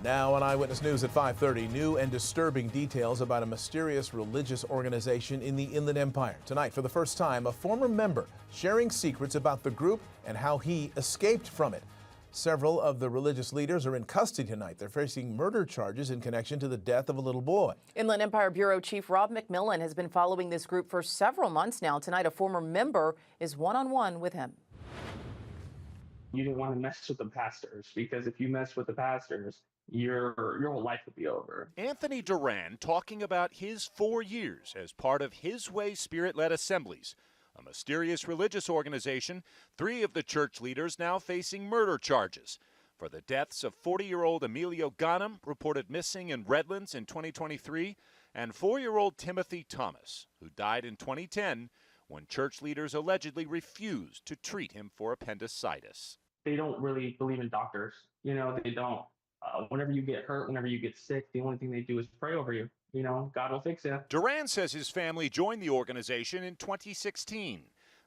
Now on Eyewitness News at 5:30, new and disturbing details about a mysterious religious organization in the Inland Empire. Tonight, for the first time, a former member sharing secrets about the group and how he escaped from it. Several of the religious leaders are in custody tonight. They're facing murder charges in connection to the death of a little boy. Inland Empire Bureau Chief Rob McMillan has been following this group for several months now. Tonight, a former member is one-on-one with him. You didn't want to mess with the pastors, because if you mess with the pastors, your whole life would be over. Anthony Duran talking about his 4 years as part of His Way Spirit-led Assemblies, a mysterious religious organization. 3 of the church leaders now facing murder charges for the deaths of 40-year-old Emilio Ganem, reported missing in Redlands in 2023, and 4-year-old Timothy Thomas, who died in 2010 when church leaders allegedly refused to treat him for appendicitis. They don't really believe in doctors. They don't. Whenever you get hurt, whenever you get sick, the only thing they do is pray over you. God will fix you. Duran says his family joined the organization in 2016.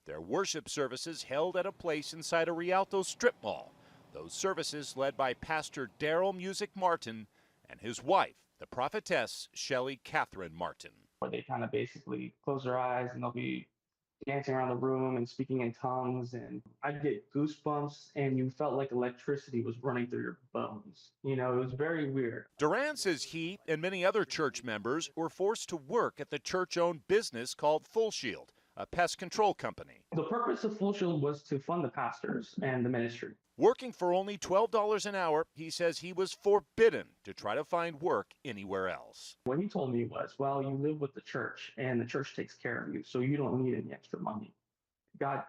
Their worship services held at a place inside a Rialto strip mall. Those services led by Pastor Daryl Music Martin and his wife, the prophetess Shelley Catherine Martin. Where they kind of basically close their eyes and they'll be dancing around the room and speaking in tongues, and I'd get goosebumps, and you felt like electricity was running through your bones. It was very weird. Duran says he and many other church members were forced to work at the church-owned business called Full Shield, a pest control company. The purpose of Full Shield was to fund the pastors and the ministry. Working for only $12 an hour, he says he was forbidden to try to find work anywhere else. What he told me was, well, you live with the church and the church takes care of you, so you don't need any extra money. God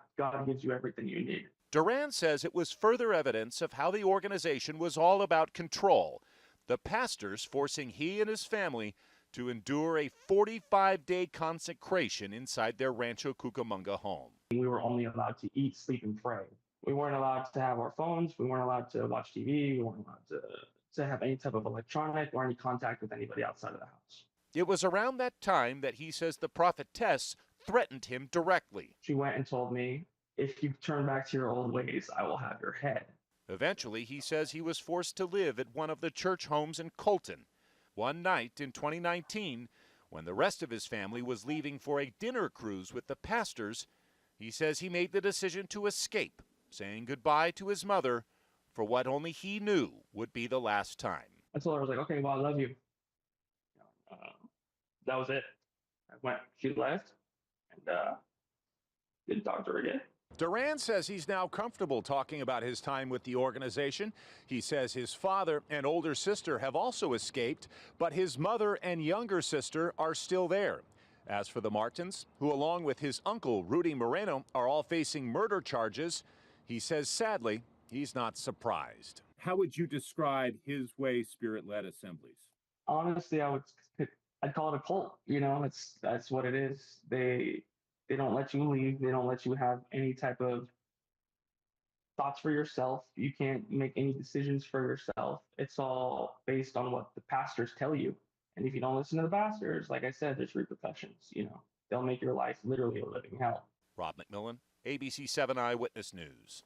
gives you everything you need. Duran says it was further evidence of how the organization was all about control, the pastors forcing he and his family to endure a 45-day consecration inside their Rancho Cucamonga home. We were only allowed to eat, sleep, and pray. We weren't allowed to have our phones. We weren't allowed to watch TV. We weren't allowed to have any type of electronic or any contact with anybody outside of the house. It was around that time that he says the prophetess threatened him directly. She went and told me, if you turn back to your old ways, I will have your head. Eventually, he says he was forced to live at one of the church homes in Colton. One night in 2019, when the rest of his family was leaving for a dinner cruise with the pastors, he says he made the decision to escape, saying goodbye to his mother for what only he knew would be the last time. I told her, I was like, okay, well, I love you. That was it. She left, and didn't talk to her again. Duran says he's now comfortable talking about his time with the organization. He says his father and older sister have also escaped, but his mother and younger sister are still there. As for the Martins, who along with his uncle, Rudy Moreno, are all facing murder charges, he says, sadly, he's not surprised. How would you describe His Way Spirit-led Assemblies? Honestly, I'd call it a cult. That's what it is. They don't let you leave. They don't let you have any type of thoughts for yourself. You can't make any decisions for yourself. It's all based on what the pastors tell you. And if you don't listen to the pastors, like I said, there's repercussions. They'll make your life literally a living hell. Rob McMillan, ABC 7 Eyewitness News.